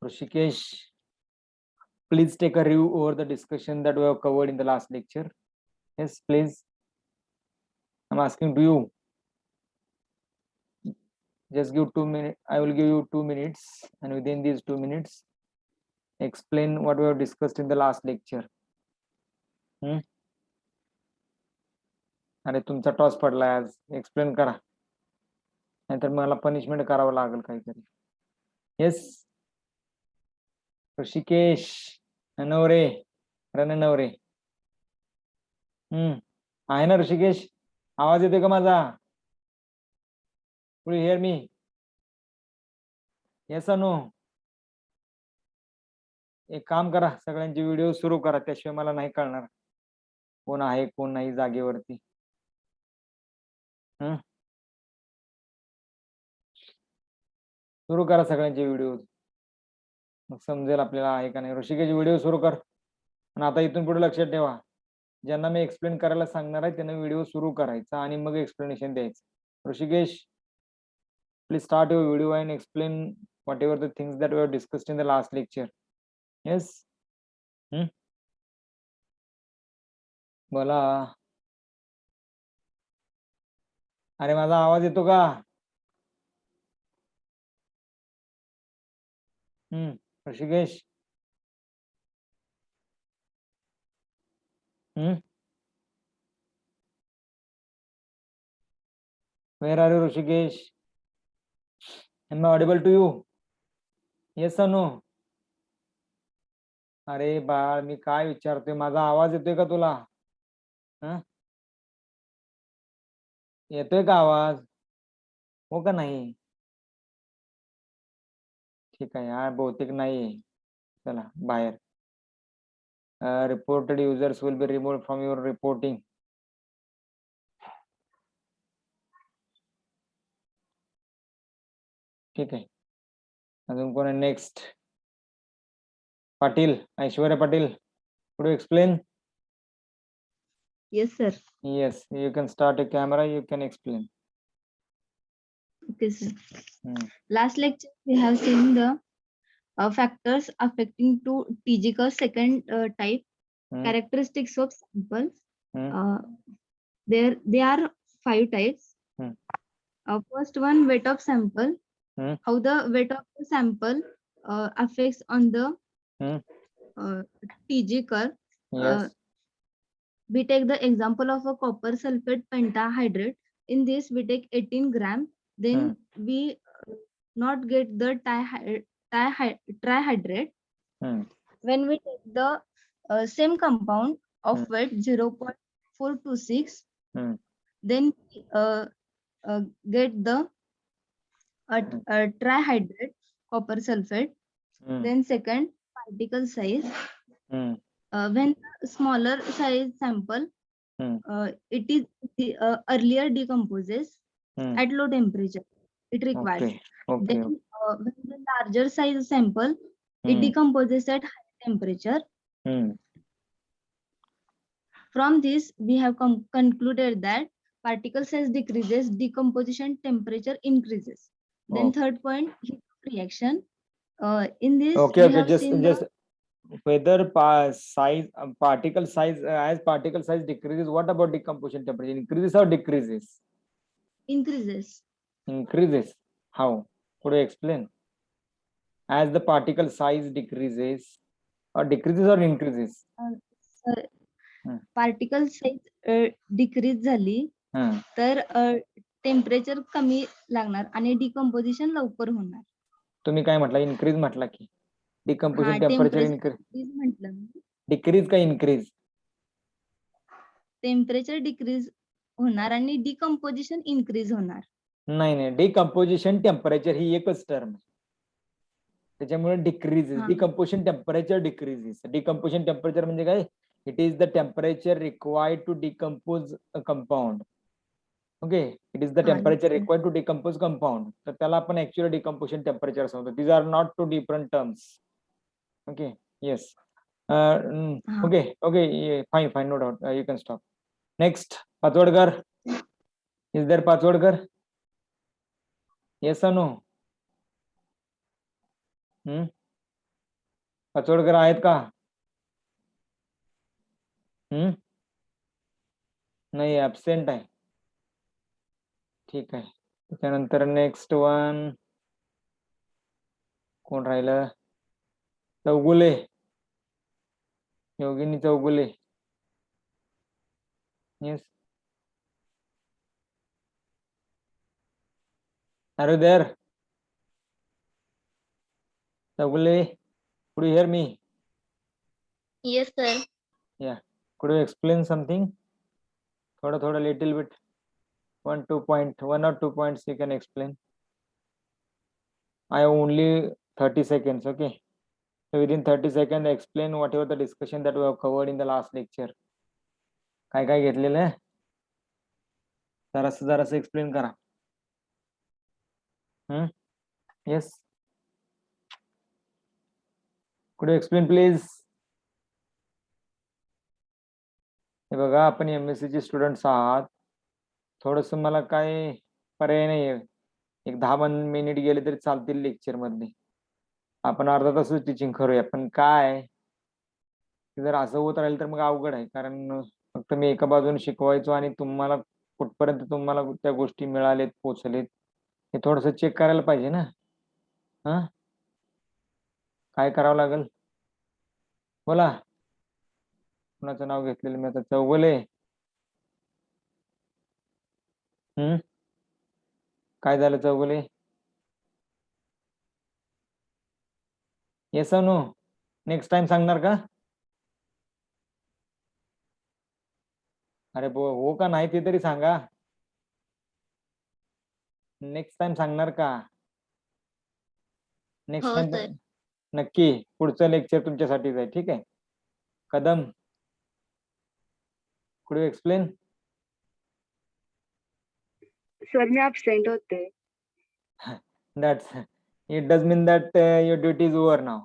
Rishikesh, please take a review over the discussion that we have covered in the last lecture. Yes, please. I'm asking to you. Just give 2 minutes. I will give you 2 minutes, and within these 2 minutes, explain what we have discussed in the last lecture. अरे तुमचा toss पडलाय आज, explain करा, नाहीतर मला punishment करावं लागेल काहीतरी. येस ऋषिकेश नवरे नवरे आहे ना ऋषिकेश? आवाज येतोय का माझा? Could you hear me? Yes or no? एक काम करा, सगळ्यांचे व्हिडिओ सुरू करा, त्याशिवाय मला नाही कळणार कोण आहे कोण नाही जागेवरती. सुरू करा सगळ्यांचे व्हिडिओ, मग समजेल आपल्याला आहे का नाही. ऋषिकेश व्हिडिओ सुरू कर. आणि आता इथून पुढे लक्षात ठेवा, ज्यांना मी एक्सप्लेन करायला सांगणार आहे त्यांना व्हिडिओ सुरू करायचा आणि मग एक्सप्लेनेशन द्यायचं. Rishikesh, please start your video and explain whatever the things that we have discussed in the last lecture. Yes. बोला. अरे माझा आवाज येतो का? Rishikesh. Where are you, Rishikesh? Am I audible to you? Yes or no? अरे बाळ, मी काय विचारतोय, माझा आवाज येतोय का तुला? येतोय का आवाज? हो का नाही? ठीक आहे यार, बहुतेक नाही. चला बाहेर. Reported users will be removed from your reporting. ठीक आहे. अजून कोण आहे? Next Patil, Aishwarya Patil. Could you explain? Yes, sir. Yes, you can start a camera, you can explain. Okay, sir. Last lecture we have seen the factors affecting to TG curve second type, characteristics of samples. There are 5 types. First one, weight of sample. How the weight of the sample affects on the TG curve. Yes. We take the example of a copper sulfate pentahydrate. In this, we take 18 gram. Then we not get the trihydrate. When we take the same compound of weight 0.426, then get the trihydrate copper sulfate. Then second, particle size. When smaller size sample, it is earlier decomposes at low temperature. It requires. Okay. Then when the larger size sample, it decomposes at high temperature. From this, we have concluded that particle size decreases, decomposition temperature increases. Then third point, heat of reaction. In this, okay, we have seen just whether size particle size as particle size decreases, what about decomposition temperature? Increases or decreases? Increases. Increases. How? Could you explain? As the particle size decreases, or decreases or increases? Particle size decrease झाली तर temperature कमी लागणार आणि decomposition लवकर होणार. तुम्ही काय म्हटलं? इनक्रीज म्हटला की डिकम्पोजिशन टेम्परेचर इनक्रीज म्हटलं. डिक्रीज का इनक्रीज? टेम्परेचर डिक्रीज होणार आणि डिकम्पोजिशन इनक्रीज होणार. नाही, डिकम्पोजिशन टेम्परेचर ही एकच टर्म, त्याच्यामुळे decreases. Decomposition temperature decreases. Decomposition temperature म्हणजे काय? It is the temperature required to decompose a compound. Okay, it is the temperature required to decompose compound. तर त्याला आपण ऍक्च्युअली डिकम्पोजिशन टेम्परेचर सांगतो. These are not two different terms. Okay, yes. Okay, fine, no doubt. You can stop. Next, Patwadkar. Is there Patwadkar? Yes or no? पाचोडकर आहेत का? नाही, absent आहे. ठीक आहे. त्याच्यानंतर नेक्स्ट वन कोण राहिलं? Chougule, Yogini Chougule. Yes, are you there? Chougule, could you hear me? Yes, sir. Yeah, could you explain something? थोड़ा little bit, 1 or 2 points you can explain. I have only 30 seconds. Okay, so within 30 seconds explain whatever the discussion that we have covered in the last lecture. काय काय घेतलेलं आहे जरासं explain करा. Yes, could you explain please? हे बघा, आपण MSc चे स्टुडंट्स आहात. थोडस मला काय पर्याय नाहीये. एक 10 मिनिट गेले तरी चालतील लेक्चर मध्ये. आपण अर्धा तासच टीचिंग करूया. पण काय जर असं होत राहील तर मग अवघड आहे. कारण फक्त मी एका बाजूने शिकवायचो आणि तुम्हाला कुठपर्यंत तुम्हाला त्या गोष्टी मिळालेत, पोचलेत, हे थोडस चेक करायला पाहिजे ना. काय करावं लागेल बोला. कुणाचं नाव घेतलेलं मी आता? चौगुले. काय झालं Chougule? Yes no? Next time सांगणार का? अरे हो का नाही ते तरी सांगा. नेक्स्ट टाइम सांगणार का? नेक्स्ट हो, टाइम sir. नक्की. पुढचं लेक्चर तुमच्यासाठीच आहे. ठीक आहे. कदम, कुड you explain? Sir me absent होते. That's it does mean that your duty is over now.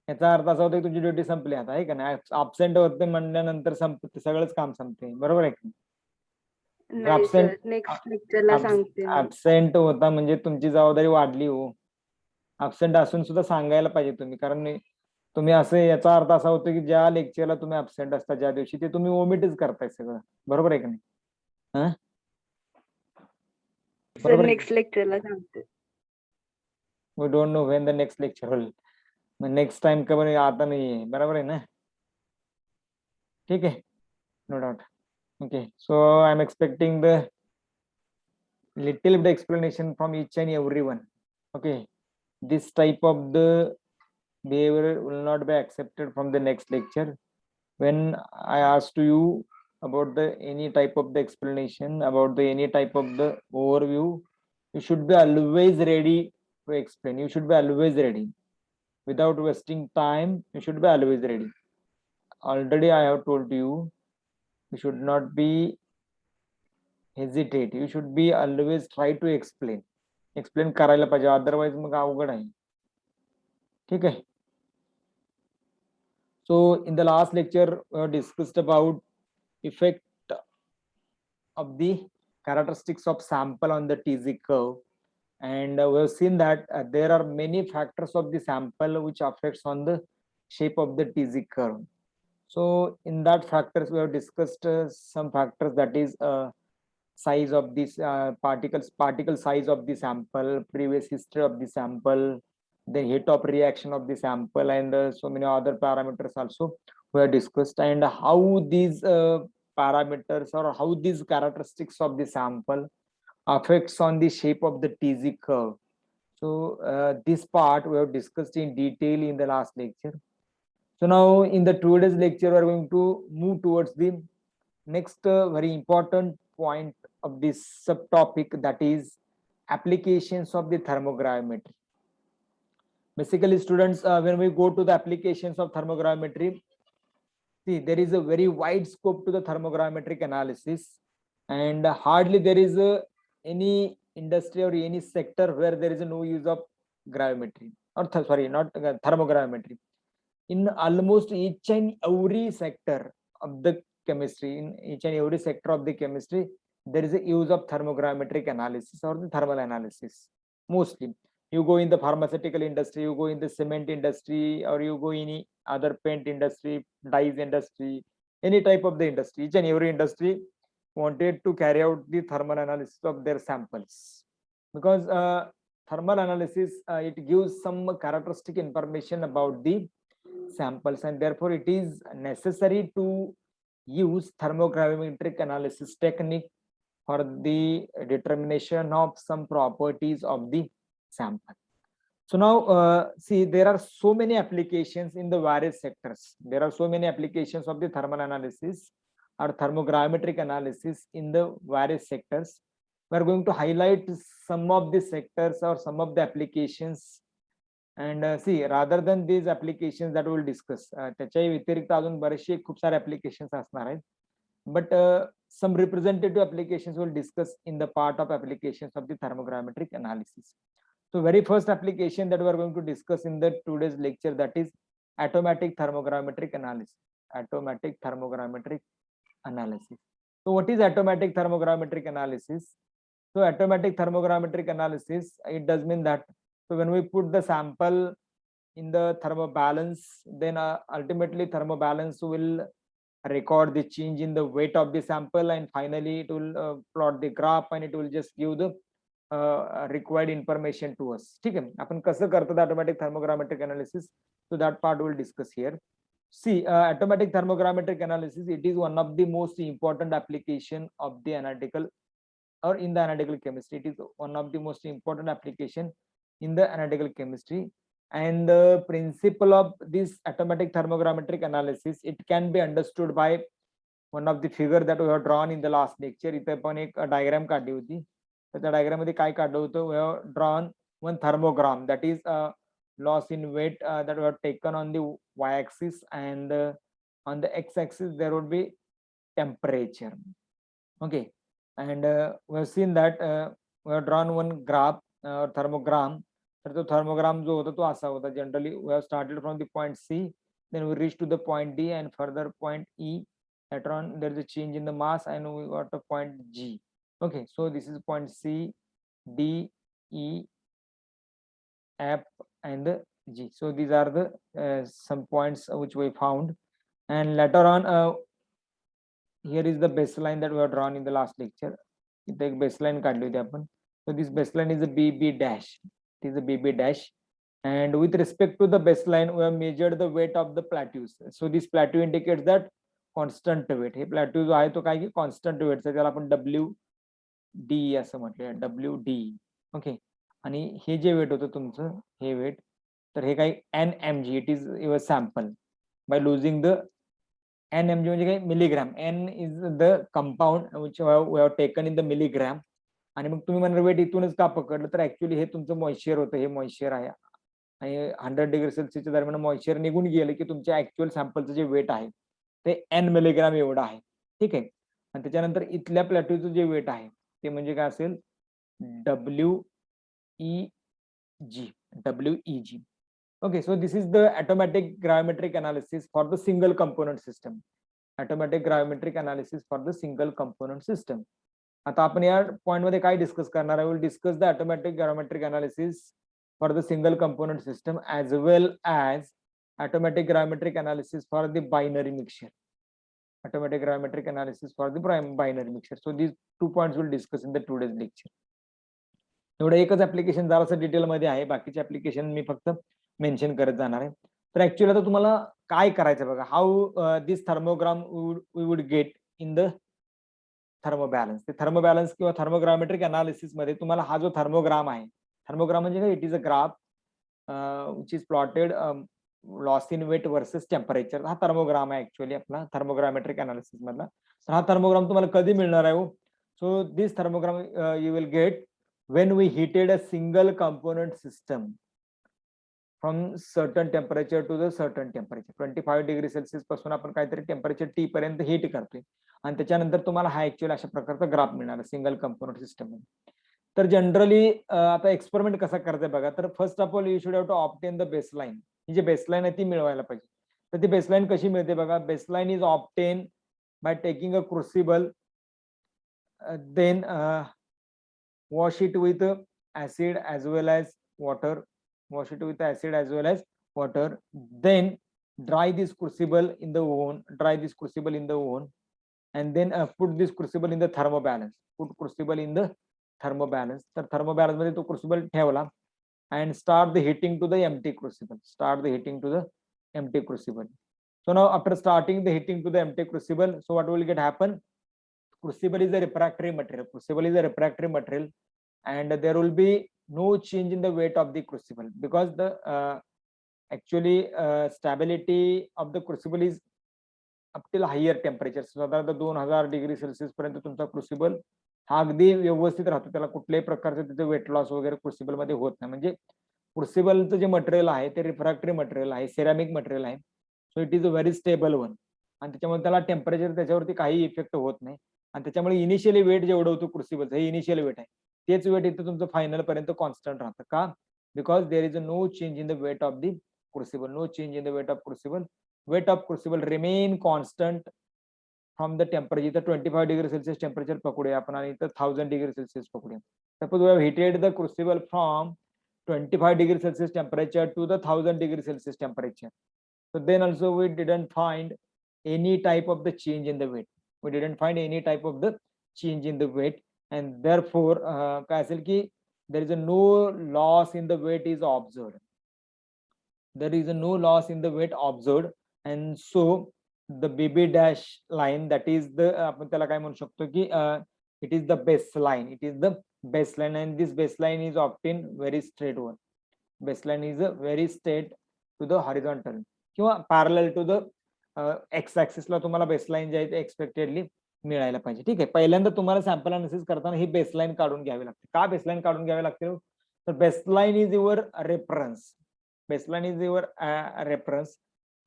याचा अर्थ असा होता की तुमची ड्युटी संपली आता, आहे का नाही? अब्सेंट होते म्हणल्यानंतर सगळंच काम संपते, बरोबर आहे की? नाही सर, नेक्स्ट लेक्चरला सांगते मी. ऍबसेंट होता म्हणजे तुमची जबाबदारी वाढली हो. ऍबसेंट असून सुद्धा सांगायला पाहिजे तुम्ही. कारण तुम्ही असं, याचा अर्थ असा होतो की ज्या लेक्चरला तुम्ही ऍबसेंट असता ज्या दिवशी, ते तुम्ही ओमिटच करताय सगळं, बरोबर आहे की नाही? सर नेक्स्ट लेक्चरला सांगते. We don't know when the next lecture होईल. नेक्स्ट टाइम कब आता नहीं है, बराबर है ना? ठीक है, no doubt. Okay, so I'm expecting the little bit explanation from each and everyone. Okay, this type of the behavior will not be accepted from the next lecture. When I asked you about the any type of the explanation, about the any type of the overview, you should be always ready to explain. You should be always ready. Without wasting time, you should be always ready. Already I have told you, you should not be hesitate. You should be always try to explain करायला पाहिजे, otherwise मग अवघड आहे. ठीक आहे. So in the last lecture we have discussed about effect of the characteristics of sample on the TZ curve, and we have seen that there are many factors of the sample which affects on the shape of the TZ curve. So in that factors we have discussed some factors, that is size of this particle size of the sample, previous history of the sample, the heat of reaction of the sample, and so many other parameters also we have discussed, and how these parameters or how these characteristics of the sample affects on the shape of the TZ curve. So this part we have discussed in detail in the last lecture. So now in the today's lecture we are going to move towards the next very important point of this subtopic, that is applications of the thermogravimetry. Basically students, when we go to the applications of thermogravimetry, see there is a very wide scope to the thermogravimetric analysis, and hardly there is any industry or any sector where there is no use of gravimetry, or sorry, not thermogravimetry. In almost each and every sector of the chemistry, in each and every sector of the chemistry, there is a use of thermogravimetric analysis or the thermal analysis. Mostly You go in the pharmaceutical industry, you go in the cement industry, or you go in any other paint industry, dyes industry, any type of the industry. Each and every industry wanted to carry out the thermal analysis of their samples, because thermal analysis, it gives some characteristic information about the samples, and therefore it is necessary to use thermogravimetric analysis technique for the determination of some properties of the sample. So now see, there are so many applications in the various sectors. There are so many applications of the thermal analysis or thermogravimetric analysis in the various sectors. We are going to highlight some of the sectors or some of the applications. And see, rather than these applications that we will discuss, त्याच्याही व्यतिरिक्त अजून बरेचसे खूप सारे applications असणार आहेत. But some representative applications will discuss in the part of applications of the thermogravimetric analysis. So very first application that we are going to discuss in the today's lecture, that is automatic thermogravimetric analysis. Automatic thermogravimetric analysis. So what is automatic thermogravimetric analysis? So automatic thermogravimetric analysis, it does mean that, so when we put the sample in the thermobalance, then ultimately thermobalance will record the change in the weight of the sample, and finally it will plot the graph, and it will just give the required information to us. ठीक आहे, आपण कसं करतो automatic thermogravimetric analysis, so that part we will discuss here. See, automatic thermogravimetric analysis, it is one of the most important application of the analytical or in the analytical chemistry. It is one of the most important application in the analytical chemistry. And the principle of this automatic thermogravimetric analysis, it can be understood by one of the figure that we have drawn in the last lecture. इथे आपण एक diagram काढली होती. तर त्या diagram मध्ये काय काढलं होतं? We have drawn one thermogram, that is loss in weight that we have taken on the y-axis, and on the x-axis there would be temperature. Okay, and we have seen that we have drawn one graph thermogram. तर तो thermogram जो होता तो असा होता. Generally we have started from the point C, then we reached to the point D, and further point E. Later on there is a change in the mass, and we got a point G. Okay, so this is point C, D, E, F, and G. So these are the some points which we found, and later on here is the baseline that we have drawn in the last lecture. इथे एक baseline काढली होती आपण. So this baseline is a BB dash. It is a BB dash, and with respect to the baseline, we have measured the weight of the plateaus. So this plateau indicates that constant weight. हे plateau जो आहे तो काय की constant weight चा, त्याला आपण WD असं म्हटले, WD. ओके, आणि हे जे वेट होतं तुमचं, हे वेट, तर हे काय NMG, it is your sample by losing the NMG म्हणजे काय milligram. N is the compound which we have taken in the milligram. आणि मग तुम्ही म्हणणार वेट इथूनच का पकडलं, तर ऍक्च्युली हे तुमचं मॉइश्चर होतं, हे मॉइश्चर आहे, आणि 100 डिग्री सेल्सिअसच्या दरम्यान मॉइश्चर निघून गेलं की तुमच्या ऍक्च्युअल सॅम्पलचं जे वेट आहे ते N मिलीग्राम एवढं आहे. ठीक आहे, आणि त्याच्यानंतर इथल्या प्लॅट्यूचं जे वेट आहे ते म्हणजे काय असेल, WEG. Okay, so this is the automatic gravimetric analysis for the single component system. Automatic gravimetric analysis for the single component system. आता आपण या पॉइंट मध्ये काय डिस्कस करणार आहे? Will discuss the automatic gravimetric analysis for the single component system as well as automatic gravimetric analysis for the binary mixture. Automatic gravimetric analysis for the binary mixture. So these 2 points we'll discuss in the today's lecture. एवढं एकच application जरासं detail मध्ये आहे, बाकीचे application मी फक्त mention करत जाणार आहे. तर ऍक्च्युअली आता तुम्हाला काय करायचं बघा, how this thermogram we would get in the thermobalance. ते थर्मोबॅलन्स किंवा थर्मोग्रामेट्रिक अनालिसिस मध्ये तुम्हाला हा जो थर्मोग्राम आहे, थर्मोग्राम म्हणजे काय, it is a graph which is plotted loss in weight versus temperature. हा थर्मोग्राम आहे ऍक्च्युअली आपला थर्मोग्रामेट्रिक अनालिसिस मधला. तर हा थर्मोग्राम तुम्हाला कधी मिळणार आहे? So this thermogram you will get when we heated a single component system from certain temperature to the certain temperature. 25 degree Celsius पासून आपण काहीतरी टेम्परेचर T पर्यंत हीट करतोय, आणि त्याच्यानंतर तुम्हाला हा ऍक्च्युअली अशा प्रकारचा ग्राफ मिळणार सिंगल कंपोनेंट सिस्टम मध्ये. तर जनरली आता एक्सपेरिमेंट कसा करताय बघा. तर first of all you should have to obtain the baseline. ही जी बेसलाईन आहे ती मिळवायला पाहिजे. तर ती बेसलाईन कशी मिळते बघा. Baseline is obtain by taking a crucible, then wash it with acid as well as water, wash it with acid as well as water, then dry this crucible in the oven, and then put this crucible in the thermobalance, तर thermobalance मध्ये तो crucible ठेवला and start the heating to the empty crucible. So now after starting the heating to the empty crucible, so what will get happen? Crucible is a refractory material, and there will be no change in the weight of the crucible because the actually stability of the crucible is up till higher temperatures. साधारणतः 2000 degree Celsius पर्यंत तुमचा crucible हा अगदी व्यवस्थित राहतो, त्याला कुठल्याही प्रकारचं त्याचं वेट लॉस वगैरे क्रुसिबल मध्ये होत नाही. म्हणजे क्रुसिबलचं जे मटेरियल आहे ते रिफ्रॅक्टरी मटेरियल आहे, सेरामिक मटेरियल आहे, so it is a very stable one, आणि त्याच्यामुळे त्याला टेम्परेचर त्याच्यावरती काही इफेक्ट होत नाही, आणि त्याच्यामुळे इनिशियली वेट जेवढं होतं क्रुसिबलचं, हे इनिशियल वेट आहे, तेच वेट इथं तुमचं फायनल पर्यंत कॉन्स्टंट राहतं. का? Because there is no change in the weight of the crucible. Weight of crucible remain constant from the temperature. इथं 25 डिग्री सेल्सिअस टेम्परेचर पकडूया आपण, आणि इथं 1000 डिग्री सेल्सिअस पकडूया. Suppose we have heated the crucible from 25 degree Celsius temperature to the 1000 degree Celsius temperature. So then also we didn't find any type of the change in the weight. And therefore काय असेल की there is no loss in the weight is observed. And so the BB dash line, that is the आपण त्याला काय म्हणू शकतो की it is the baseline, and this baseline is often very straight one. Baseline is very straight to the horizontal किंवा parallel to the x axis ला तुम्हाला baseline जे आहे ते expectedly मिळायला पाहिजे. ठीक आहे, पहिल्यांदा तुम्हाला सॅम्पल अनालिसिस करताना ही बेसलाईन काढून घ्यावी लागते. का बेसलाईन काढून घ्यावी लागते? तर baseline is your reference,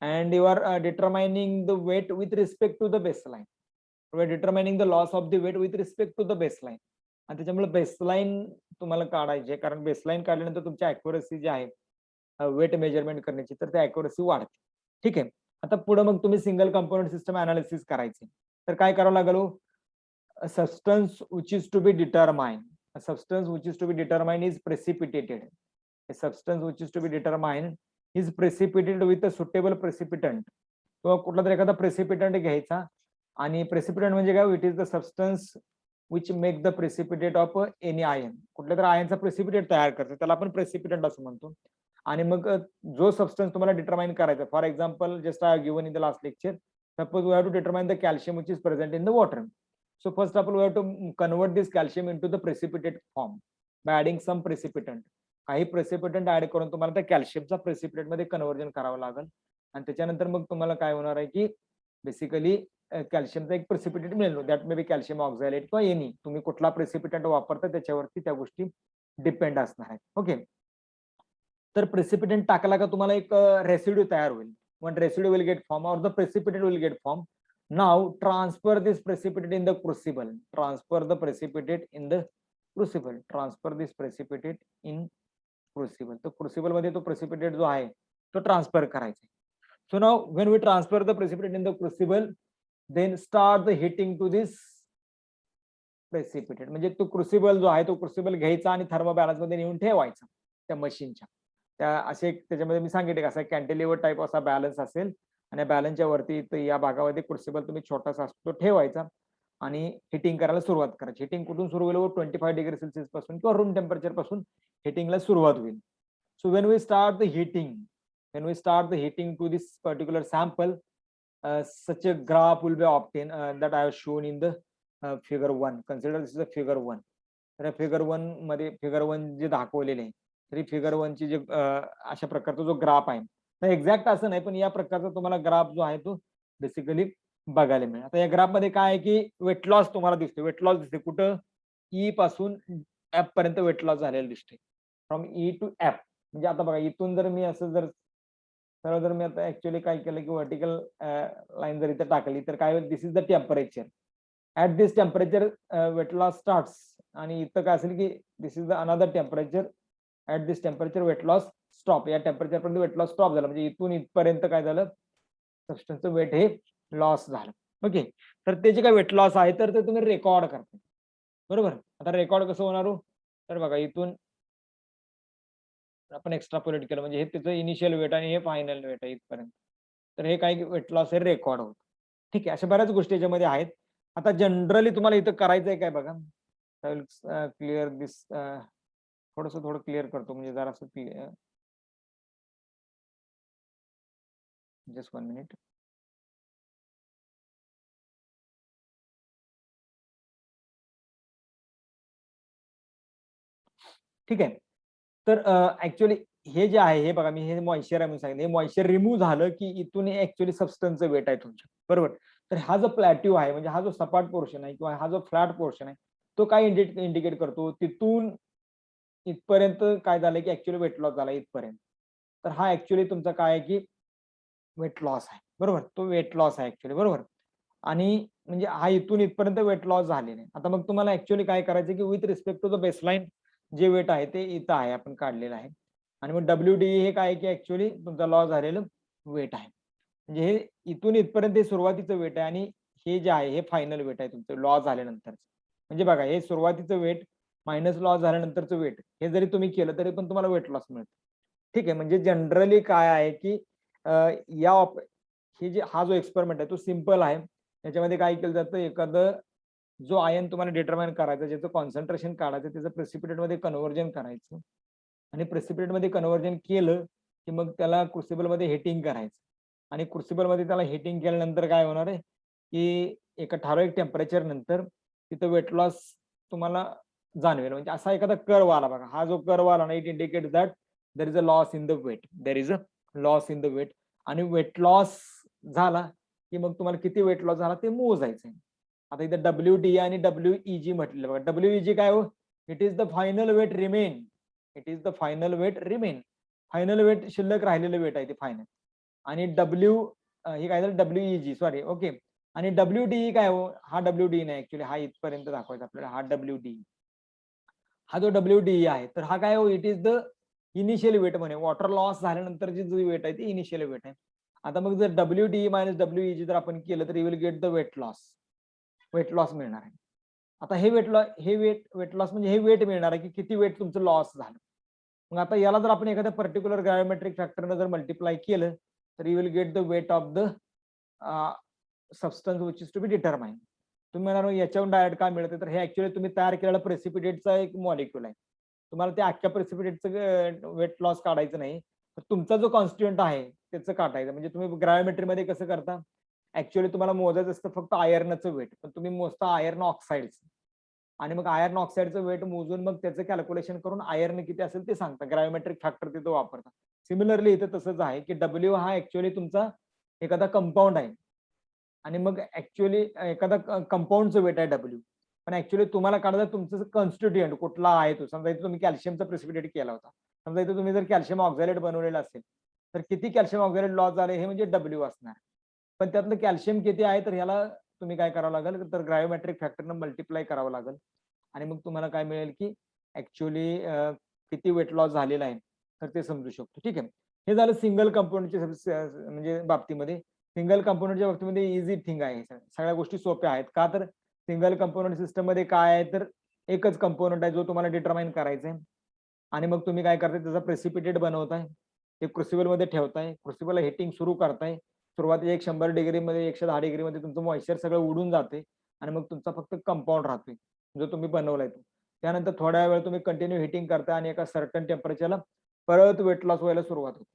and you are determining the weight with respect to the baseline. You are determining the loss of the weight with respect to the baseline. आणि त्याच्यामुळे बेसलाईन तुम्हाला काढायचे, कारण बेसलाईन काढल्यानंतर तुमची अॅक्युरसी जी आहे weight measurement करण्याची, तर त्या अॅक्युरसी वाढते. ठीक आहे, आता पुढे मग तुम्ही सिंगल कंपोनंट सिस्टम अनालिसिस करायचे, तर काय करावं लागेल? Substance which is to be determined, is precipitated. A substance which is to be determined is precipitated with a suitable precipitant. किंवा कुठला तरी एखादा प्रेसिपिटंट घ्यायचा, आणि प्रेसिपिटंट म्हणजे काय? It is the substance which make the precipitate of any ion. कुठल्या तरी आयनचा प्रेसिपिटेट तयार करतो, त्याला आपण प्रेसिपिटंट असं म्हणतो. आणि मग जो सबस्टन्स तुम्हाला डिटरमाइन करायचा, for example just I have given in the last lecture, suppose we have to determine the calcium which is present in the water. So first of all, we have to convert this calcium into the precipitate form by adding some precipitant. काही प्रेसिपिटंट add करून तुम्हाला त्या कॅल्शियमचा precipitate मध्ये conversion करावं लागेल, आणि त्याच्यानंतर मग तुम्हाला काय होणार आहे की बेसिकली कॅल्शियमचा एक प्रेसिपिटेट मिळेल. दॅट मे बी कॅल्शियम ऑक्झालेट किंवा एनी, तुम्ही कुठला प्रेसिपिटंट वापरता त्याच्यावरती त्या गोष्टी डिपेंड असणार आहेत. ओके, तर प्रेसिपिटंट टाकला का तुम्हाला एक रेसिड्यू तयार होईल. One residue will get form और the precipitate will get form. Now transfer this precipitate in the crucible. तो क्रुसिबल मध्ये तो प्रेसिपिटेट जो आहे तो ट्रान्सफर करायचा. So now when we transfer the precipitate in the crucible, then start the heating to this precipitate. म्हणजे तो crucible जो आहे तो क्रुसिबल घ्यायचा आणि थर्मोबॅलन्स मध्ये नेऊन ठेवायचा त्या मशीनच्या. त्या असे त्याच्यामध्ये मी सांगितले का, असा कॅन्टिलिव्हर टाईप असा बॅलन्स असेल, आणि बॅलन्सच्या वरती या भागामध्ये क्रुसिबल तुम्ही छोटासा असतो ठेवायचा आणि हिटिंग करायला सुरुवात करायची. हिटिंग कुठून सुरू होईल? 25 डिग्री सेल्सिअस पासून किंवा रूम टेम्परेचर पासून हिटिंगला सुरुवात होईल. So when we start the heating to this particular sample, such a graph will be obtained that I have shown in the figure 1. Consider this is a figure 1. तर figure 1 मध्ये figure 1 जे दाखवलेले आहे, तरी figure 1 ची जे अशा प्रकारचा जो ग्राफ आहे, तर एक्झॅक्ट असं नाही, पण या प्रकारचा तुम्हाला ग्राफ जो आहे तो बेसिकली बघायला मिळेल. आता या ग्राफ मध्ये काय आहे की वेट लॉस तुम्हाला दिसतो. वेट लॉस दिसते कुठं? ई पासून एफ पर्यंत वेट लॉस झालेला दिसते, फ्रॉम ई टू एफ. म्हणजे आता बघा, इथून जर मी असं जर मी आता ऍक्च्युअली काय केलं की व्हर्टिकल लाईन जर इथं टाकली, तर काय होईल? This is the temperature. At this temperature weight loss starts, आणि इथं काय असेल की this is the another temperature. At this temperature weight loss stop. या टेम्परेचर पर्यंत वेट लॉस स्टॉप झाला, म्हणजे इथून इथपर्यंत काय झालं? सबस्टन्सचं वेट हे लॉस झालं. ओके, तर ते जे काय वेट लॉस आहे तर ते तुम्ही रेकॉर्ड करता. बरोबर. आता रेकॉर्ड कसं होणार हो? तर बघा, इथून आपण एक्स्ट्रापोलेट केलं म्हणजे हे त्याचं इनिशियल वेट आणि हे फायनल वेट आहे इथपर्यंत. तर हे काय वेट लॉस हे रेकॉर्ड होतं. ठीक आहे, अशा बऱ्याच गोष्टी याच्यामध्ये आहेत. आता जनरली तुम्हाला इथं करायचंय काय बघा, क्लिअर दिस, थोडं क्लिअर करतो म्हणजे जरासं क्लिअर. Just 1 minute. ठीक आहे. तर ऍक्च्युअली हे जे आहे हे बघा, मी हे मॉइश्चर आहे म्हणून सांगितलं. हे मॉइश्चर रिमूव्ह झालं की इथून ऍक्च्युअली सबस्टन्सचं वेट आहे तुमच्या, बरोबर. तर हा जो प्लॅट्यू आहे म्हणजे हा जो सपाट पोर्शन आहे किंवा हा जो फ्लॅट पोर्शन आहे तो काय इंडिकेट करतो, तिथून इथपर्यंत काय झालं की ऍक्च्युअली वेट लॉस झाला इथपर्यंत. तर हा ऍक्च्युअली तुमचा काय आहे की वेट लॉस आहे, बरोबर. तो वेट लॉस आहे ऍक्च्युअली, बरोबर. आणि म्हणजे हा इथून इथपर्यंत वेट लॉस झालेला आहे. आता मग तुम्हाला ऍक्च्युअली काय करायचं की with respect to the baseline जे वेट आहे ते इथं आहे, आपण काढलेलं आहे. आणि मग WD हे काय की ऍक्च्युअली तुमचा लॉस झालेलं वेट आहे. म्हणजे हे इथून इथपर्यंत हे सुरुवातीचं वेट आहे आणि हे जे आहे हे फायनल वेट आहे तुमचं लॉस झाल्यानंतर. म्हणजे बघा, हे सुरुवातीचं वेट मायनस लॉस झाल्यानंतरचं वेट हे जरी तुम्ही केलं तरी पण तुम्हाला वेट लॉस मिळतं. ठीक आहे, म्हणजे जनरली काय आहे की हे जे हा जो एक्सपेरिमेंट आहे तो सिम्पल आहे. याच्यामध्ये काय केलं जातं, एखादं जो आयन तुम्हाला डिटरमाइन करायचं, ज्याचं कॉन्सन्ट्रेशन काढायचं, त्याचं प्रेसिपिटेट मध्ये कन्व्हर्जन करायचं. आणि प्रेसिपिटेट मध्ये कन्व्हर्जन केलं की मग त्याला क्रुसिबल मध्ये हिटिंग करायचं. आणि क्रुसिबल मध्ये त्याला हिटिंग केल्यानंतर काय होणार आहे की एका ठराविक टेम्परेचर नंतर तिथं वेट लॉस तुम्हाला जाणवेल. म्हणजे असा एखादा कर्व आला बघा, हा जो कर्व आला ना, it indicate that there is a loss in the weight, there is a loss in the weight. आणि वेट लॉस झाला की मग तुम्हाला किती वेट लॉस झाला ते मोजायचं. आता इथे WD आणि WEG म्हटलेलं बघा. WEG काय हो, it is the final weight remain, it is the final weight remain. Final weight शिल्लक राहिलेलं वेट आहे ते फायनल. आणि हे काय झालं WEG, सॉरी, ओके. आणि WDE काय हो, हा WDE नाही ऍक्च्युअली, हा इथपर्यंत दाखवायचा आपल्याला, हा WDE. हा जो WDE आहे तर हा काय हो, it is the initial weight म्हणे, वॉटर लॉस झाल्यानंतरची जी वेट आहे ती इनिशियल वेट आहे. आता मग जर WDE मायनस WEG जर आपण केलं तर you will get the weight loss, weight loss मिळणार आहे. आता हे वेट लॉस म्हणजे हे वेट मिळणार आहे की किती वेट तुमचं लॉस झालं. मग आता याला जर आपण एखाद्या पर्टिक्युलर ग्रॅव्हिमेट्रिक फॅक्टरनं जर मल्टिप्लाय केलं तर you will get the weight of the substance which is to be determine. तुम्ही म्हणाल याच्यावरून डायरेक्ट काय मिळतं, तर हे ऍक्च्युअली तुम्ही तयार केलेला प्रेसिपिटेटचा एक मॉलिक्युल आहे. तुम्हाला त्या अख्ख्या प्रेसिपिटेटचं वेट लॉस काढायचं नाही, तर तुमचा जो कॉन्स्टिट्युएंट आहे त्याचं काढायचं. म्हणजे तुम्ही ग्रॅव्हिमेट्रीमध्ये कसं करता, ऍक्च्युअली तुम्हाला मोजायचं असतं फक्त आयर्नचं वेट, पण तुम्ही मोजता आयर्न ऑक्साईडचं. आणि मग आयर्न ऑक्साईडचं वेट मोजून मग त्याचं कॅल्क्युलेशन करून आयर्न किती असेल ते सांगता, ग्रॅव्हिमेट्रिक फॅक्टर तिथं वापरता. सिमिलरली इथं तसंच आहे की W हा ऍक्च्युअली तुमचा एखादा कंपाऊंड आहे आणि मग ऍक्च्युअली एखादा कंपाऊंडचं वेट आहे W. पण ऍक्च्युअली तुम्हाला काढायचं तुमचं कॉन्स्टिट्युएंट कुठला आहे तो. समजा इथे तुम्ही कॅल्शियमचा प्रेसिपिटेट केला होता, समजा इथे तुम्ही जर कॅल्शियम ऑक्झालेट बनवलेला असेल तर किती कॅल्शियम ऑक्झालेट लॉस झाले हे म्हणजे W असणार. पण त्यातलं कॅल्शियम किती आहे तर ह्याला तुम्ही काय करावं लागेल, तर ग्रॅव्हिमेट्रिक फॅक्टरनं मल्टिप्लाय करावं लागेल. आणि मग तुम्हाला काय मिळेल की ऍक्च्युअली किती वेट लॉस झालेला आहे तर ते समजू शकतो. ठीक आहे, हे झालं सिंगल कंपोनंटच्या म्हणजे बाबतीमध्ये. सिंगल कंपोनंटच्या बाबतीमध्ये इझी थिंग आहे, सगळ्या गोष्टी सोप्या आहेत. का तर सिंगल कंपोनंट सिस्टम मध्ये काय आहे तर एकच कंपोनंट आहे जो तुम्हाला डिटरमाइन करायचा आहे. आणि मग तुम्ही काय करताय, त्याचा प्रेसिपिटेट बनवताय, ते क्रुसिबल मध्ये ठेवताय, क्रुसिबलला हिटिंग सुरू करताय. सुरुवातीला 100 डिग्रीमध्ये 110 डिग्रीमध्ये तुमचं मॉइश्चर सगळं उडून जाते आणि मग तुमचा फक्त कंपाऊंड राहतोय जो तुम्ही बनवलाय तो. त्यानंतर थोड्या वेळ तुम्ही कंटिन्यू हिटिंग करताय आणि एका सर्टन टेम्परेचरला परत वेट लॉस व्हायला सुरुवात होते.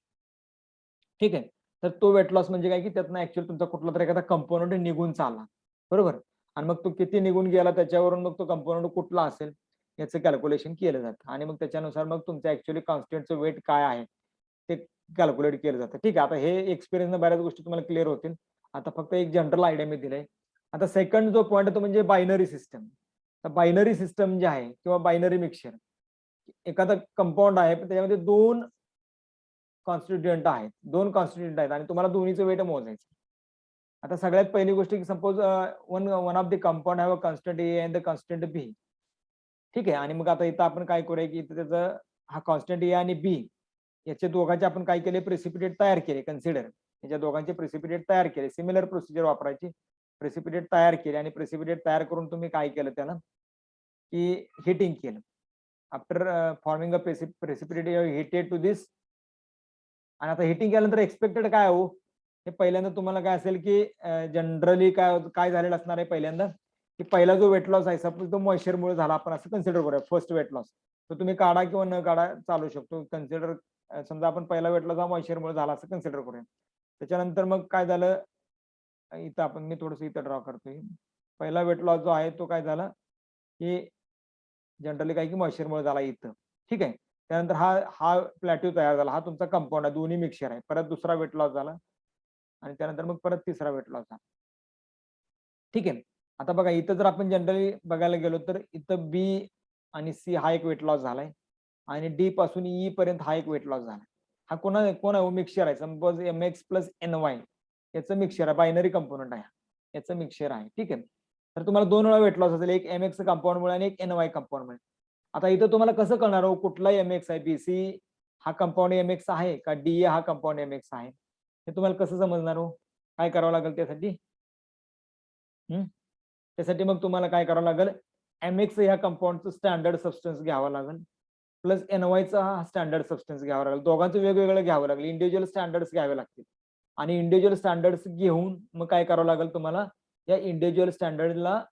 ठीक आहे, तर तो वेट लॉस म्हणजे काय की त्यातनं ऍक्च्युअली तुमचा कुठला तरी एखादा कंपोनंट निघून चालला, बरोबर. आणि मग तो किती निघून गेला त्याच्यावरून मग तो कंपोनंट कुठला असेल याचं कॅल्क्युलेशन केलं जातं. आणि मग त्याच्यानुसार मग तुमच्या ऍक्च्युअली कॉन्स्टंटचं वेट काय आहे ते कॅल्क्युलेट केलं जातं. ठीक आहे, आता हे एक्सपिरियन्स बऱ्याच गोष्टी तुम्हाला क्लिअर होतील. आता फक्त एक जनरल आयडिया मी दिलाय. आता सेकंड जो पॉईंट तो म्हणजे बायनरी सिस्टम. तर बायनरी सिस्टम जे आहे किंवा बायनरी मिक्सचर, एखादा कंपाऊंड आहे पण त्याच्यामध्ये दोन कॉन्स्टिट्युएंट आहेत आणि तुम्हाला दोन्हीचं वेट मोजायचं. आता सगळ्यात पहिली गोष्ट की suppose one of the compound have a constant A and the constant B. ठीक आहे, आणि मग आता इथं आपण काय करूया की इथं त्याचं हा कॉन्स्टंट ए आणि बी याचे दोघांचे आपण काय केले, प्रेसिपिटेट तयार केले. कन्सिडर याच्या दोघांचे प्रेसिपिटेट तयार केले. सिमिलर प्रोसिजर वापरायची. प्रेसिपिटेट तयार केले आणि प्रेसिपिटेट तयार करून तुम्ही काय केलं त्याला की हिटिंग केलं. After forming a precipitate heated to this. आणि आता हिटिंग केल्यानंतर एक्सपेक्टेड काय हो, हे पहिल्यांदा तुम्हाला काय असेल की जनरली काय झालेलं असणार आहे पहिल्यांदा, की पहिला जो वेट लॉस आहे सपोज तो मॉइश्चरमुळे झाला, आपण असं कन्सिडर करूया फर्स्ट वेट लॉस. तर तुम्ही काढा किंवा न काढा चालू शकतो कन्सिडर. समजा आपण पहिला वेट लॉस हा मॉइश्चरमुळे झाला असं कन्सिडर करूया. त्याच्यानंतर मग काय झालं, इथं आपण मी थोडस इथं ड्रॉ करतोय. पहिला वेट लॉस जो आहे तो काय झाला की जनरली काय की मॉइश्चरमुळे झाला इथं. ठीक आहे. त्यानंतर हा हा प्लॅट्यू तयार झाला, हा तुमचा कंपाऊंड आहे, दोन्ही मिक्सचर आहे. परत दुसरा वेट लॉस झाला आणि त्यानंतर मग परत तिसरा वेट लॉस झाला. ठीक आहे. आता बघा इथं जर आपण जनरली बघायला गेलो तर इथं बी आणि सी हा एक वेट लॉस झालाय आणि डी पासून ई पर्यंत हा एक वेट लॉस झाला. हा कोण आहे मिक्सचर आहे. Suppose M X plus N Y याचं मिक्सचर आहे, बायनरी कंपोनंट आहे, याचं मिक्सचर आहे. ठीक आहे. तर तुम्हाला दोन वेळा वेट लॉस असेल, एक एम एक्स कंपाऊंडमुळे आणि एक एन वाय कंपाऊंडमुळे. आता इथं तुम्हाला कसं कळणार हो कुठला एम एक्स आहे, बीसी हा कंपाऊंड एम एक्स आहे का डी हा कंपाऊंड एम एक्स आहे, हे तुम्हाला कसं समजणार हो? काय करावं लागेल त्यासाठी? त्यासाठी मग तुम्हाला काय करावं लागेल, एम एक्स ह्या कंपाऊंडचं स्टँडर्ड सबस्टन्स घ्यावा लागेल प्लस एन वायचा हा स्टँडर्ड सबस्टन्स घ्यावा लागेल. दोघांचं वेगवेगळं घ्यावं लागेल, इंडिव्हिज्युअल स्टँडर्ड्स घ्यावे लागतील. आणि इंडिव्हिज्युअल स्टँडर्ड्स घेऊन मग काय करावं लागेल तुम्हाला, या इंडिव्हिज्युअल स्टँडर्डला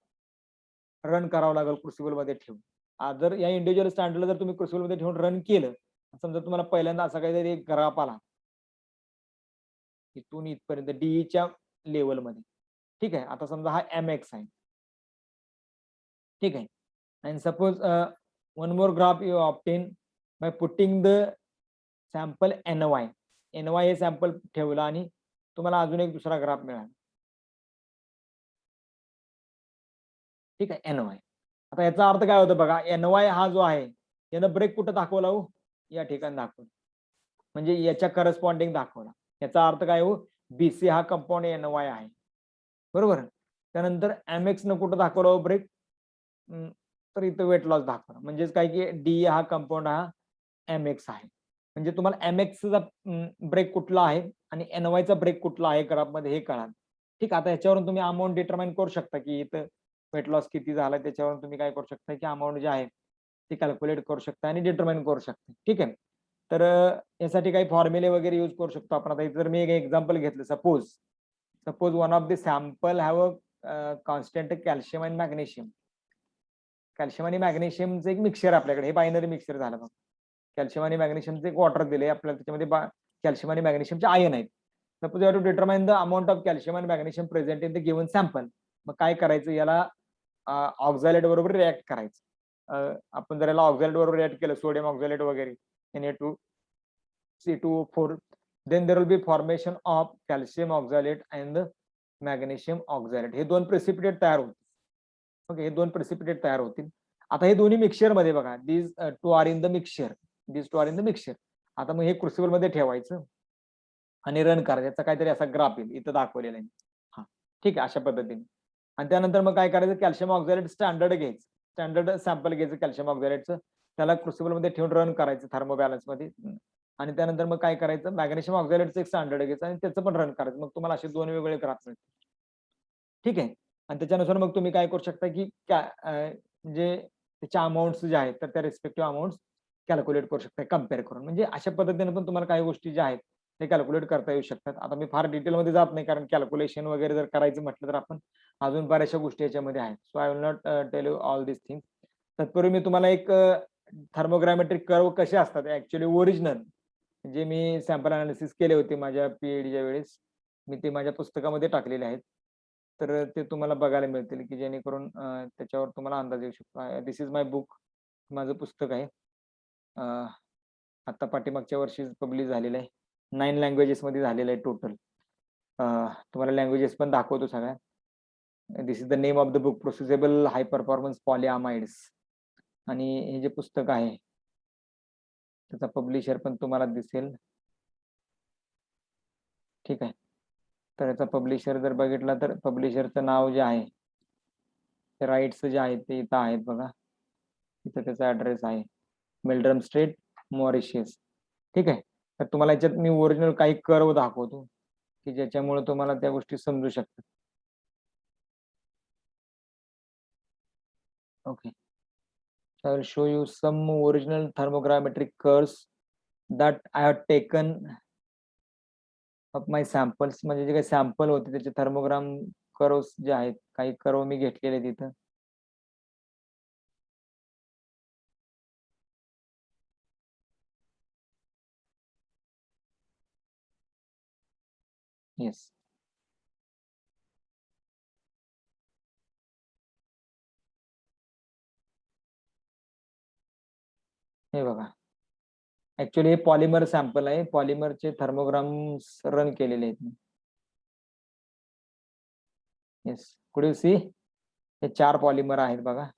रन करावं लागेल क्रुसिबल मध्ये ठेवून. जर या इंडिव्हिज्युअल स्टँडर्डला जर तुम्ही क्रुसिबल मध्ये ठेवून रन केलं, समजा तुम्हाला पहिल्यांदा असा काहीतरी एक ग्राफ आला इथून इथपर्यंत डीईच्या लेवलमध्ये. ठीक आहे. आता समजा हा एम एक्स आहे. ठीक आहे. And suppose one more graph you obtain by putting the sample N Y. N Y हे सॅम्पल ठेवलं आणि तुम्हाला अजून एक दुसरा ग्राफ मिळाला. ठीक आहे. N Y. आता याचा अर्थ काय होतं बघा, एन वाय हा जो आहे यानं ब्रेक कुठं दाखवला हो, या ठिकाणी दाखवला, म्हणजे याच्या करस्पॉन्डिंग दाखवला. याचा अर्थ काय हो, बीसी हा कंपाऊंड एन वाय आहे, बरोबर. त्यानंतर एम एक्स न कुठं दाखवला हो ब्रेक, तर इथं वेट लॉस दाखवला. म्हणजेच काय की डी हा कंपाऊंड हा एम एक्स आहे. म्हणजे तुम्हाला एम एक्सचा ब्रेक कुठला आहे आणि एन वायचा ब्रेक कुठला आहे ग्राफ मध्ये हे कळाल. ठीक. आता याच्यावरून तुम्ही अमाऊंट डिटरमाइन करू शकता की इथं वेट लॉस किती झाला, त्याच्यावरून तुम्ही काय करू शकता की अमाऊंट जे आहे ते कॅल्क्युलेट करू शकता आणि डिटरमाइन करू शकता. ठीक आहे. तर यासाठी काही फॉर्म्युले वगैरे यूज करू शकतो आपण. आता जर मी एक एक्झाम्पल घेतलं, suppose one of the sample have a constant calcium and magnesium. Calcium आणि मॅग्नेशियमचं एक मिक्सचर आपल्याकडे, हे बायनरी मिक्सचर झालं. मग कॅल्शियम आणि मॅग्नेशियमचे एक वॉटर दिले आपल्याला, त्याच्यामध्ये कॅल्शियम आणि मॅग्नेशियमचे आयन आहेत. Suppose you have to determine the amount of calcium and magnesium present in the given sample. मग काय करायचं, याला ऑक्झालेट बरोबर रिॲक्ट करायचं. आपण जर याला ऑक्झालेट बरोबर रिॲक्ट केलं, सोडियम ऑक्झालेट वगैरे Na2CO4, then there will be formation of calcium oxalate and magnesium oxalate. हे दोन प्रेसिपिटेट तयार होतील. ओके, हे दोन प्रेसिपिटेट तयार होतील. आता हे दोन्ही मिक्सचर मध्ये बघा, this two are in the mixture, this two are in the mixture. आता मग हे क्रुसिबल मध्ये ठेवायचं आणि रन करायचं. याचा काहीतरी असा ग्राफ येईल, इथं दाखवलेला आहे. हा, ठीक आहे, अशा पद्धतीने. आणि त्यानंतर मग काय करायचं, कॅल्शियम ऑक्झालेट स्टँडर्ड घ्यायचं, स्टँडर्ड सॅम्पल घ्यायचं कॅल्शियम ऑक्झालेटचं, त्याला क्रुसिबल मध्ये ठेवून रन करायचं थर्मोबॅलन्स मध्ये. आणि त्यानंतर मग काय करायचं, मॅग्नेशियम ऑक्झालेटचं एक स्टँडर्ड घ्यायचं आणि त्याचं पण रन करायचं. मग तुम्हाला असे दोन वेगवेगळे ग्राफ मिळतील. ठीक आहे. आणि त्याच्यानुसार मग तुम्ही काय करू शकता की जे त्याच्या अमाऊंट्स जे आहेत तर त्या रिस्पेक्टिव्ह अमाऊंट्स कॅल्क्युलेट करू शकता कम्पेअर करून. म्हणजे अशा पद्धतीने पण तुम्हाला काही गोष्टी ज्या आहेत ते कॅल्क्युलेट करता येऊ शकतात. आता मी फार डिटेलमध्ये जात नाही, कारण कॅल्क्युलेशन वगैरे जर करायचं म्हटलं तर आपण अजून बऱ्याचशा गोष्टी याच्यामध्ये आहेत. So I will not tell you all this things. तत्पूर्वी मी तुम्हाला एक थर्मोग्रामेट्रिक कर्व कसे असतात ऍक्च्युअली ओरिजिनल, जे मी सॅम्पल अनालिसिस केले होते माझ्या पीएचडीच्या वेळेस, मी ते माझ्या पुस्तकामध्ये टाकलेले आहेत. तर ते तुम्हाला बघायला मिळतील की जेणेकरून त्याच्यावर तुम्हाला अंदाज येऊ शकतो. दिस इज माय बुक, माझं पुस्तक आहे. आता पाठीमागच्या वर्षी पब्लिश झालेलं आहे. 9 लँग्वेजेस मध्ये झालेलं आहे टोटल. तुम्हाला लँग्वेजेस पण दाखवतो सगळ्या. This is the name of the book, processable high performance polyamides. आणि हे जे पुस्तक आहे त्याचा पब्लिशर पण तुम्हाला दिसेल. ठीक आहे. तर याचा पब्लिशर जर बघितला तर पब्लिशरचं नाव जे आहे ते राईट्स जे आहेत ते इथं आहेत बघा, इथं त्याचा ऍड्रेस आहे, मेल्ड्रम स्ट्रीट, मॉरिशियस. ठीक आहे. तर तुम्हाला याच्यात मी ओरिजिनल काही कर्व दाखवतो की ज्याच्यामुळे तुम्हाला त्या गोष्टी समजू शकतात. Okay. I will show you some original thermogrammetric curves that I have taken of my samples. म्हणजे जे काही सॅम्पल होते त्याचे थर्मोग्राम कर्व्स जे आहेत, काही कर्व मी घेतलेले तिथं. येस. हे बघा, ऍक्च्युली हे पॉलिमर सॅम्पल आहे. पॉलिमरचे थर्मोग्राम्स रन केलेले आहेत. येस, कुड यू सी? हे 4 पॉलिमर आहेत बघा.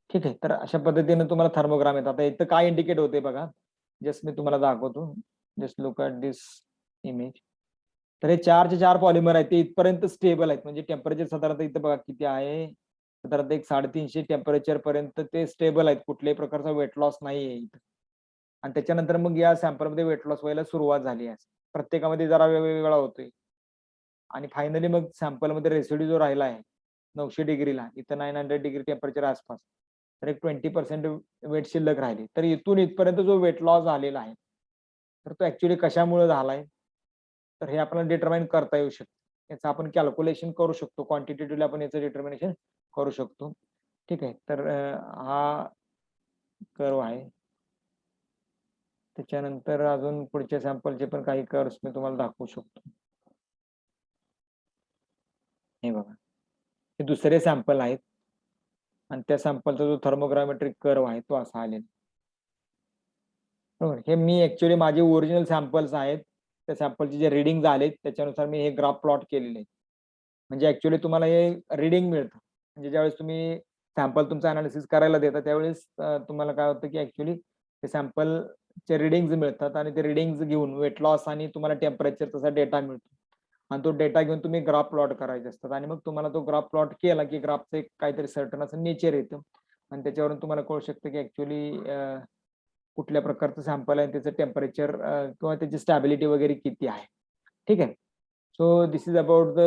ठीक आहे, तर अशा पद्धतीने तुम्हाला थर्मोग्राम येतात. आता इथं काय इंडिकेट होते बघा, जस्ट मी तुम्हाला दाखवतो. Just look at this image. तर हे 4चे 4 पॉलिमर आहेत, ते इथपर्यंत स्टेबल आहेत. म्हणजे टेम्परेचर साधारणतः इथं बघा किती आहे, साधारणतः एक 350 टेम्परेचर पर्यंत ते स्टेबल आहेत. कुठल्याही प्रकारचा वेट लॉस नाहीये इथं. आणि त्याच्यानंतर मग या सॅम्पलमध्ये वेट लॉस व्हायला सुरुवात झाली आहे. प्रत्येकामध्ये जरा वेगवेगळा होतोय. आणि फायनली मग सॅम्पलमध्ये रेसिड्यू जो राहिला आहे 900 डिग्रीला, इथं 900 डिग्री टेम्परेचर आसपास, तर एक 20% वेट शिल्लक राहिली. तर इथून इथपर्यंत जो वेट लॉस झालेला आहे, तर तो ऍक्च्युली कशामुळे झालाय, तर हे आपल्याला डिटरमाइन करता येऊ शकतं. याचं आपण कॅल्क्युलेशन करू शकतो. क्वांटिटेटिव्हली आपण याचं डिटर्मिनेशन करू शकतो. ठीक आहे, तर हा कर्व आहे. त्याच्यानंतर अजून पुढच्या सॅम्पलचे पण काही कर्व्स मी तुम्हाला दाखवू शकतो. हे बघा, हे दुसरे सॅम्पल आहेत आणि त्या सॅम्पलचा जो थर्मोग्रामेट्रिक कर्व आहे तो असा आलेला. बरोबर, हे मी ऍक्च्युली माझे ओरिजिनल सॅम्पल्स आहेत. त्या सॅम्पलचे जे रिडिंग झालेत त्याच्यानुसार मी हे ग्राफ प्लॉट केलेले आहेत. म्हणजे ऍक्च्युली तुम्हाला हे रिडिंग मिळतं. म्हणजे ज्यावेळेस तुम्ही सॅम्पल तुमचं अनालिसिस करायला देता त्यावेळेस तुम्हाला काय होतं की ऍक्च्युली ते सॅम्पलचे रिडिंग्स मिळतात आणि ते रिडिंग्स घेऊन वेट लॉस आणि तुम्हाला टेम्परेचर तसा डेटा मिळतो. आणि तो डेटा घेऊन तुम्ही ग्राफ प्लॉट करायचे असतात आणि मग तुम्हाला तो ग्राफ प्लॉट केला की ग्राफचं एक काहीतरी सर्टन असं नेचर येतं आणि त्याच्यावरून तुम्हाला कळू शकतं की ऍक्च्युली कुठल्या प्रकारचं सॅम्पल आहे, त्याचं टेम्परेचर किंवा त्याची स्टॅबिलिटी वगैरे किती आहे. ठीक आहे. So this is about the